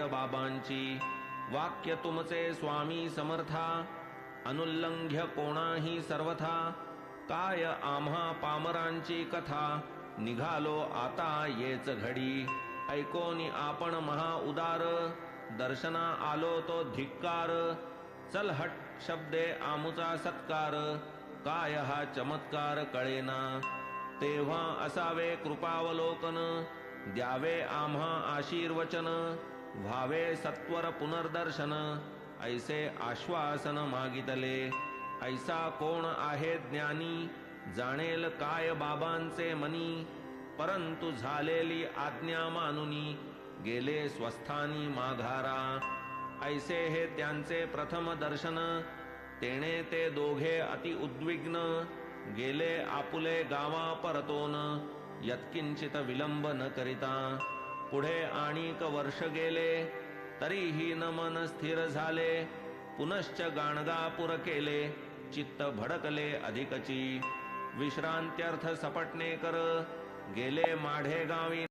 बाबांची वाक्य तुमचे स्वामी समर्था, अनुल्लंघ्य कोणाही सर्वथा। काय आम्हा पामरांची कथा, निघालो आता येच घडी। ऐकोनी आपण महा उदार, दर्शना आलो तो धिक्कार। चल हट शब्दे आमुचा सत्कार, काय हा चमत्कार कळेना। तेव्हा असावे कृपावलोकन, द्यावे आम्हा आशीर्वचन। व्हावे सत्वर पुनर्दर्शन, ऐसे आश्वासन मागितले। ऐसा कोण आहे ज्ञानी, जाणेल काय बाबांचे मनी। परंतु झालेली आज्ञा मानुनी, गेले स्वस्थानी माघारा। ऐसे हे त्यांचे प्रथम दर्शन, तेणे ते दोघे अति उद्विग्न। गेले आपुले गावा परतोन, यत्किंचित विलंब न करिता। पुढे आणिक वर्ष गेले, तरीही न मन स्थिर झाले। पुनश्च गाणगापूर केले, चित्त भडकले अधिकची। विश्रांत्यर्थ सपटणे कर, गेले माढे गावी।